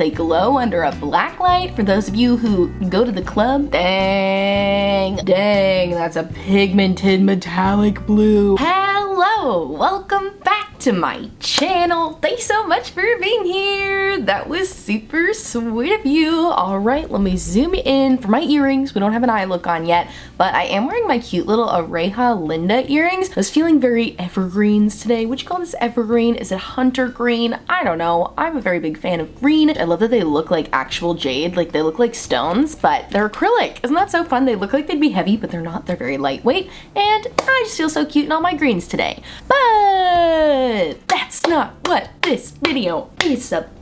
They glow under a black light. For those of you who go to the club, dang, that's a pigmented metallic blue. Hello, welcome back to my channel. Thanks so much for being here. That was super sweet of you. All right, let me zoom in for my earrings. We don't have an eye look on yet, but I am wearing my cute little Areja Linda earrings. I was feeling very evergreens today. Would you call this evergreen? Is it hunter green? I don't know. I'm a very big fan of green. I love that they look like actual jade, like they look like stones, but they're acrylic. Isn't that so fun? They look like they'd be heavy, but they're not. They're very lightweight, and I just feel so cute in all my greens today. But that's not what this video is about.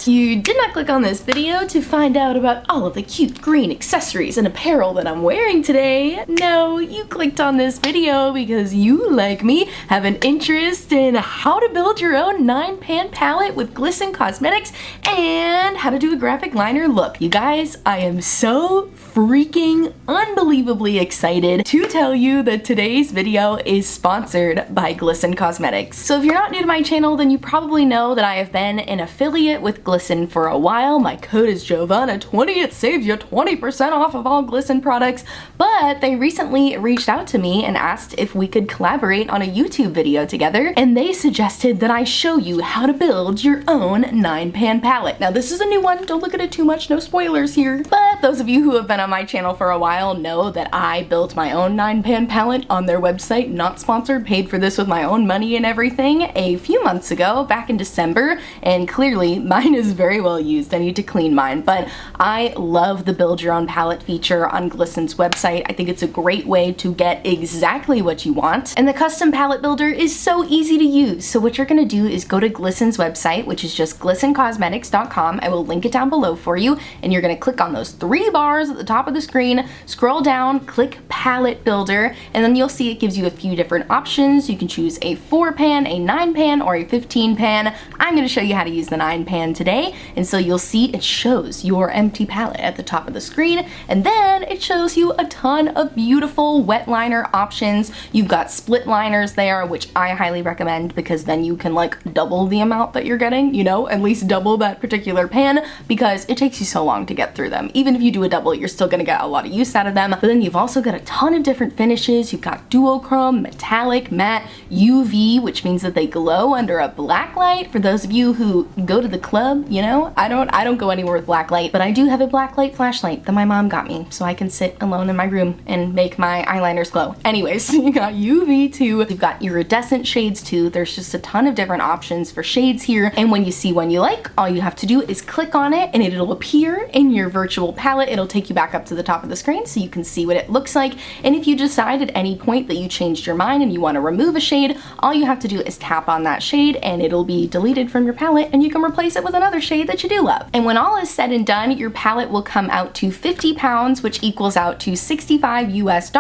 You did not click on this video to find out about all of the cute green accessories and apparel that I'm wearing today. No, you clicked on this video because you, like me, have an interest in how to build your own 9-pan palette with Glisten Cosmetics and how to do a graphic liner look. You guys, I am so freaking unbelievably excited to tell you that today's video is sponsored by Glisten Cosmetics. So if you're not new to my channel, then you probably know that I have been an affiliate with Glisten for a while. My code is Giovanna20. It saves you 20% off of all Glisten products, but they recently reached out to me and asked if we could collaborate on a YouTube video together, and they suggested that I show you how to build your own 9-pan palette. Now this is a new one, don't look at it too much, no spoilers here, but those of you who have been on my channel for a while know that I built my own 9-pan palette on their website, not sponsored, paid for this with my own money and everything a few months ago, back in December, and clearly mine is very well used. I need to clean mine, but I love the build your own palette feature on Glisten's website. I think it's a great way to get exactly what you want, and the custom palette builder is so easy to use. So what you're gonna do is go to Glisten's website, which is just glistencosmetics.com. I will link it down below for you, and you're gonna click on those 3 bars at the top of the screen, scroll down, click palette builder, and then you'll see it gives you a few different options. You can choose a 4-pan, a 9-pan, or a 15-pan. I'm gonna show you how to use the 9-pan today, and so you'll see it shows your empty palette at the top of the screen, and then it shows you a ton of beautiful wet liner options. You've got split liners there, which I highly recommend because then you can like double the amount that you're getting, you know, at least double that particular pan, because it takes you so long to get through them. Even if you do a double, you're still gonna get a lot of use out of them. But then you've also got a ton of different finishes. You've got duochrome, metallic, matte, UV, which means that they glow under a black light. For those of you who go to the club, you know, I don't go anywhere with black light, but I do have a black light flashlight that my mom got me so I can sit alone in my room and make my eyeliners glow. Anyways, you got UV too. You've got iridescent shades too. There's just a ton of different options for shades here, and when you see one you like, all you have to do is click on it and it'll appear in your virtual palette. It'll take you back up to the top of the screen so you can see what it looks like, and if you decide at any point that you changed your mind and you want to remove a shade, all you have to do is tap on that shade and it'll be deleted from your palette, and you can replace it with another shade that you do love. And when all is said and done, your palette will come out to 50 pounds, which equals out to $65 US,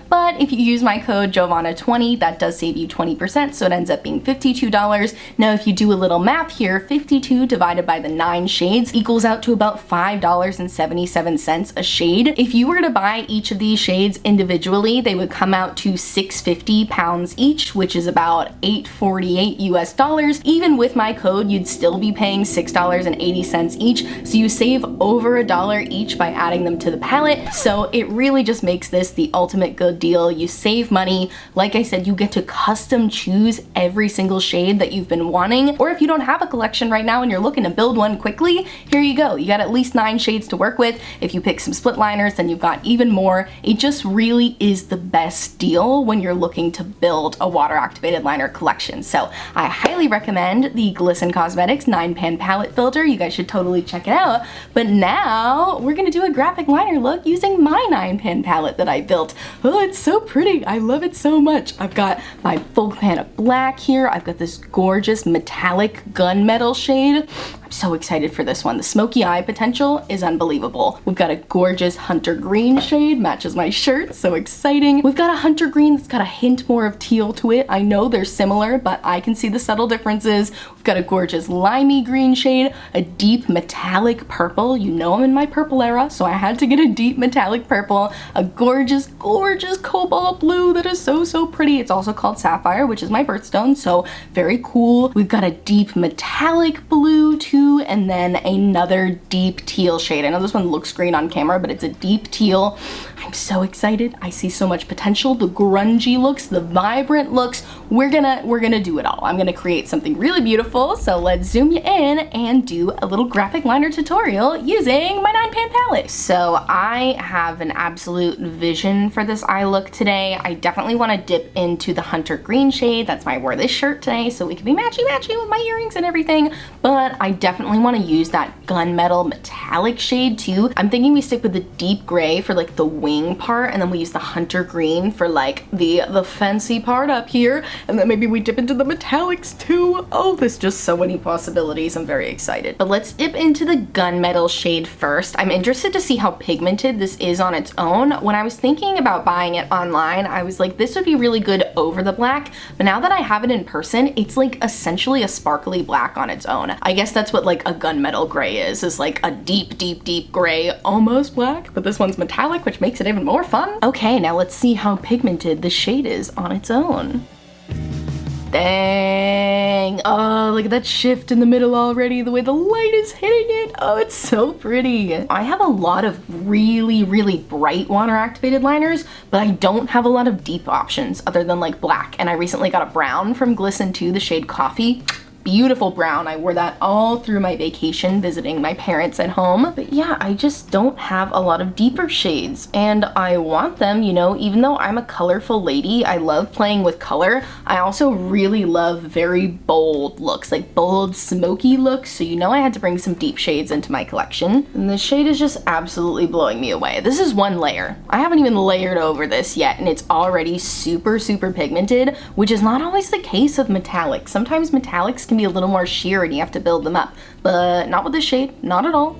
but if you use my code Giovanna20, that does save you 20%, so it ends up being $52. Now if you do a little math here, 52 divided by the 9 shades equals out to about $5.77 a shade. If you were to buy each of these shades individually, they would come out to 650 pounds each, which is about $848 US. Even with my code, you'd still be paying $6.80 each, so you save over $1 each by adding them to the palette. So it really just makes this the ultimate good deal. You save money. Like I said, you get to custom choose every single shade that you've been wanting, or if you don't have a collection right now and you're looking to build one quickly, here you go. You got at least 9 shades to work with. If you pick some split liners, then you've got even more. It just really is the best deal when you're looking to build a water activated liner collection. So I highly recommend the Glisten Cosmetics 9-pan palette builder. You guys should totally check it out. But now we're gonna do a graphic liner look using my 9-pan palette that I built. Oh, it's so pretty. I love it so much. I've got my full pan of black here. I've got this gorgeous metallic gunmetal shade. I'm so excited for this one. The smoky eye potential is unbelievable. We've got a gorgeous hunter green shade, matches my shirt, so exciting. We've got a hunter green that's got a hint more of teal to it. I know they're similar, but I can see the subtle differences. We've got a gorgeous limey green shade, a deep metallic purple. You know I'm in my purple era, so I had to get a deep metallic purple, a gorgeous, gorgeous cobalt blue that is so, so pretty. It's also called sapphire, which is my birthstone, so very cool. We've got a deep metallic blue too, blue, and then another deep teal shade. I know this one looks green on camera, but it's a deep teal. I'm so excited. I see so much potential. The grungy looks, the vibrant looks. We're gonna do it all. I'm gonna create something really beautiful. So let's zoom you in and do a little graphic liner tutorial using my 9-pan palette. So I have an absolute vision for this eye look today. I definitely want to dip into the hunter green shade. That's why I wore this shirt today, so we can be matchy with my earrings and everything. But I definitely want to use that gunmetal metallic shade too. I'm thinking we stick with the deep gray for like the wing part, and then we use the hunter green for like the fancy part up here, and then maybe we dip into the metallics too. Oh, there's just so many possibilities. I'm very excited. But let's dip into the gunmetal shade first. I'm interested to see how pigmented this is on its own. When I was thinking about buying it online, I was like, this would be really good over the black, but now that I have it in person, it's like essentially a sparkly black on its own. I guess that's what like a gunmetal gray is like a deep gray, almost black, but this one's metallic, which makes it even more fun. Okay, now let's see how pigmented the shade is on its own. Dang. Oh, look at that shift in the middle already, the way the light is hitting it. Oh, it's so pretty. I have a lot of really bright water activated liners, but I don't have a lot of deep options other than like black. And I recently got a brown from Glisten 2, the shade Coffee. Beautiful brown. I wore that all through my vacation visiting my parents at home. But yeah, I just don't have a lot of deeper shades, and I want them, you know. Even though I'm a colorful lady, I love playing with color. I also really love very bold looks, like bold smoky looks, so you know I had to bring some deep shades into my collection. And this shade is just absolutely blowing me away. This is one layer. I haven't even layered over this yet, and it's already super pigmented, which is not always the case with metallics. Sometimes metallics can be a little more sheer and you have to build them up, but not with this shade, not at all.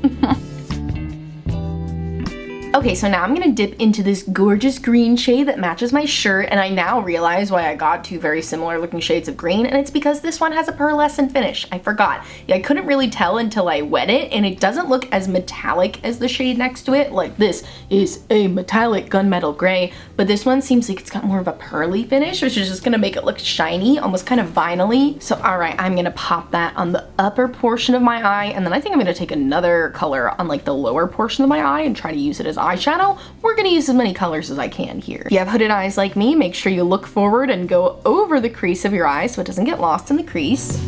Okay, so now I'm gonna dip into this gorgeous green shade that matches my shirt, and I now realize why I got two very similar looking shades of green, and it's because this one has a pearlescent finish. I forgot. Yeah, I couldn't really tell until I wet it, and it doesn't look as metallic as the shade next to it. Like, this is a metallic gunmetal gray, but this one seems like it's got more of a pearly finish, which is just gonna make it look shiny, almost kind of vinyl-y. So all right, I'm gonna pop that on the upper portion of my eye, and then I think I'm gonna take another color on like the lower portion of my eye and try to use it as eyeshadow. We're gonna use as many colors as I can here. If you have hooded eyes like me, make sure you look forward and go over the crease of your eye so it doesn't get lost in the crease.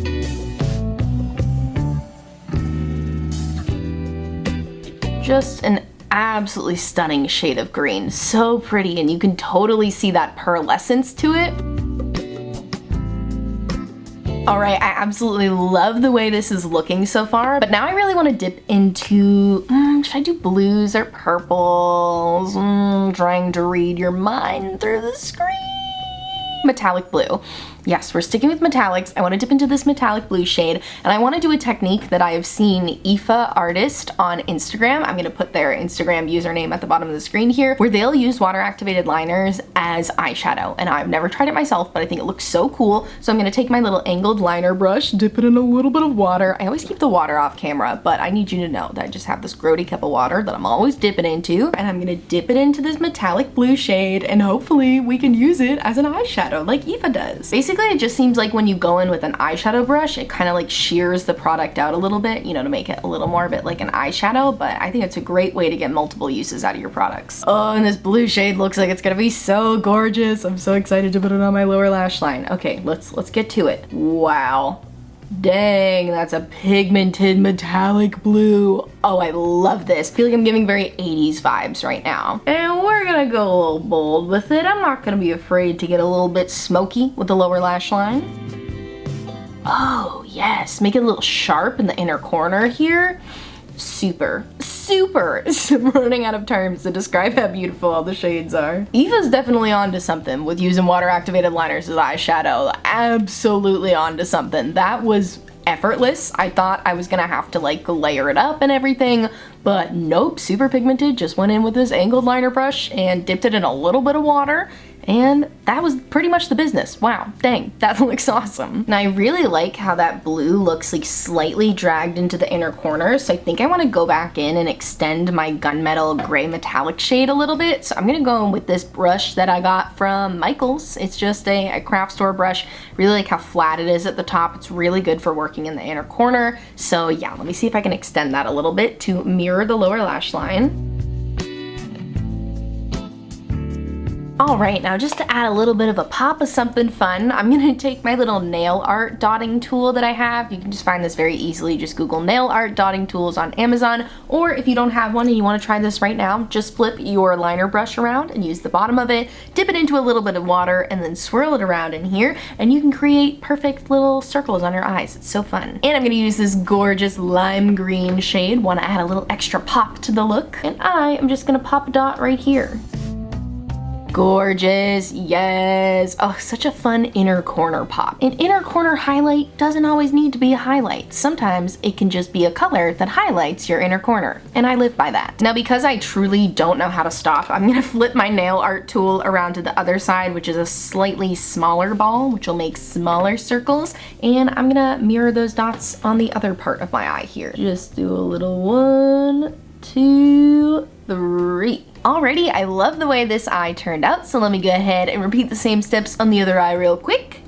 Just an absolutely stunning shade of green. So pretty, and you can totally see that pearlescence to it. All right, I absolutely love the way this is looking so far, but now I really want to dip into, should I do blues or purples? Trying to read your mind through the screen. Metallic blue. Yes, we're sticking with metallics. I want to dip into this metallic blue shade, and I want to do a technique that I have seen Aoife Artist on Instagram. I'm going to put their Instagram username at the bottom of the screen here, where they'll use water activated liners as eyeshadow. And I've never tried it myself, but I think it looks so cool. So I'm going to take my little angled liner brush, dip it in a little bit of water. I always keep the water off camera, but I need you to know that I just have this grody cup of water that I'm always dipping into, and I'm going to dip it into this metallic blue shade, and hopefully we can use it as an eyeshadow like Aoife does. Basically, it just seems like when you go in with an eyeshadow brush, it kind of like shears the product out a little bit, you know, to make it a little more a bit like an eyeshadow, but I think it's a great way to get multiple uses out of your products. Oh, and this blue shade looks like it's gonna be so gorgeous. I'm so excited to put it on my lower lash line. Okay, let's get to it. Wow. Dang, that's a pigmented metallic blue. Oh, I love this. I feel like I'm giving very 80s vibes right now. And we're gonna go a little bold with it. I'm not gonna be afraid to get a little bit smoky with the lower lash line. Oh, yes. Make it a little sharp in the inner corner here. Super. I'm running out of terms to describe how beautiful all the shades are. Aoife's definitely onto something with using water activated liners as eyeshadow. Absolutely onto something. That was effortless. I thought I was gonna have to like layer it up and everything, but nope, super pigmented. Just went in with this angled liner brush and dipped it in a little bit of water, And that was pretty much the business. Wow, dang, that looks awesome. And I really like how that blue looks like slightly dragged into the inner corner, so I think I want to go back in and extend my gunmetal gray metallic shade a little bit. So I'm gonna go in with this brush that I got from Michaels. It's just a craft store brush. Really like how flat it is at the top. It's really good for working in the inner corner. So yeah, let me see if I can extend that a little bit to mirror the lower lash line. Alright, now just to add a little bit of a pop of something fun, I'm going to take my little nail art dotting tool that I have. You can just find this very easily. Just Google nail art dotting tools on Amazon, or if you don't have one and you want to try this right now, just flip your liner brush around and use the bottom of it, dip it into a little bit of water, and then swirl it around in here, and you can create perfect little circles on your eyes. It's so fun. And I'm going to use this gorgeous lime green shade, want to add a little extra pop to the look, and I am just going to pop a dot right here. Gorgeous, yes. Oh, such a fun inner corner pop. An inner corner highlight doesn't always need to be a highlight. Sometimes it can just be a color that highlights your inner corner, and I live by that. Now, because I truly don't know how to stop, I'm gonna flip my nail art tool around to the other side, which is a slightly smaller ball, which will make smaller circles, and I'm gonna mirror those dots on the other part of my eye here. Just do a little 1, 2, 3. Alrighty, I love the way this eye turned out, so let me go ahead and repeat the same steps on the other eye real quick.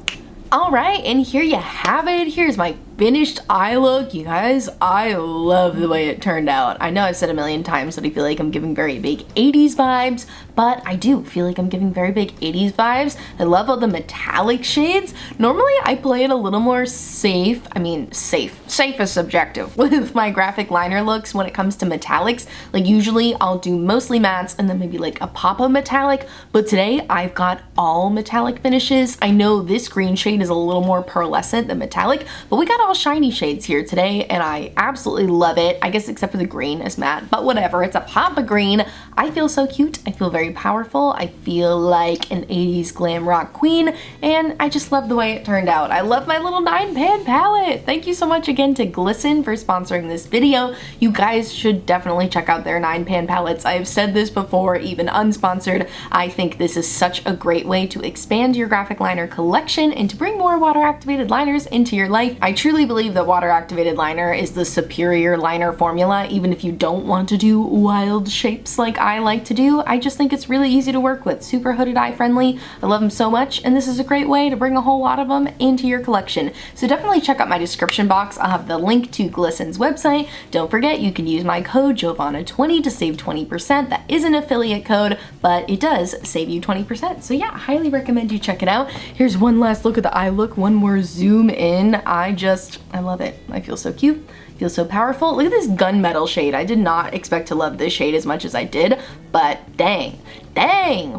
Alright, and here you have it. Here's my finished eye look. You guys, I love the way it turned out. I know I've said a million times that I feel like I'm giving very big 80s vibes, but I do feel like I'm giving very big 80s vibes. I love all the metallic shades. Normally I play it a little more safe. I mean, safe is subjective with my graphic liner looks when it comes to metallics. Like usually I'll do mostly mattes and then maybe like a pop of metallic, but today I've got all metallic finishes. I know this green shade is a little more pearlescent than metallic, but we got all shiny shades here today and I absolutely love it. I guess except for the green is matte, but whatever, it's a pop of green. I feel so cute. I feel very powerful. I feel like an 80s glam rock queen, and I just love the way it turned out. I love my little 9-pan palette. Thank you so much again to Glisten for sponsoring this video. You guys should definitely check out their 9-pan palettes. I have said this before, even unsponsored. I think this is such a great way to expand your graphic liner collection and to bring more water activated liners into your life. I truly believe that water activated liner is the superior liner formula, even if you don't want to do wild shapes like I like to do. I just think it's really easy to work with, super hooded eye friendly. I love them so much, and this is a great way to bring a whole lot of them into your collection. So definitely check out my description box. I'll have the link to Glisten's website. Don't forget, you can use my code Giovanna20 to save 20%. That is an affiliate code, but it does save you 20%. So yeah, highly recommend you check it out. Here's one last look at the eye look, one more zoom in. I love it. I feel so cute. Feels so powerful. Look at this gunmetal shade. I did not expect to love this shade as much as I did, but dang,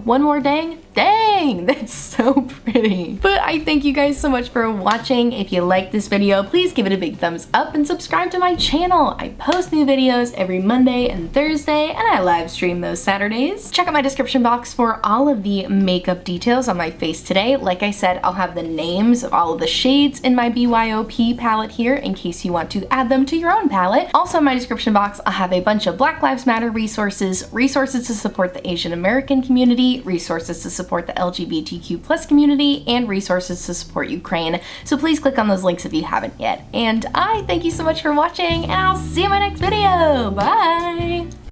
one more dang, that's so pretty. But I thank you guys so much for watching. If you like this video, please give it a big thumbs up and subscribe to my channel. I post new videos every Monday and Thursday, and I live stream those Saturdays. Check out my description box for all of the makeup details on my face today. Like I said, I'll have the names of all of the shades in my BYOP palette here in case you want to add them to your own palette. Also in my description box, I'll have a bunch of Black Lives Matter resources to support the Asian American community, resources to support the LGBTQ+ community, and resources to support Ukraine. So please click on those links if you haven't yet. And I thank you so much for watching, and I'll see you in my next video. Bye!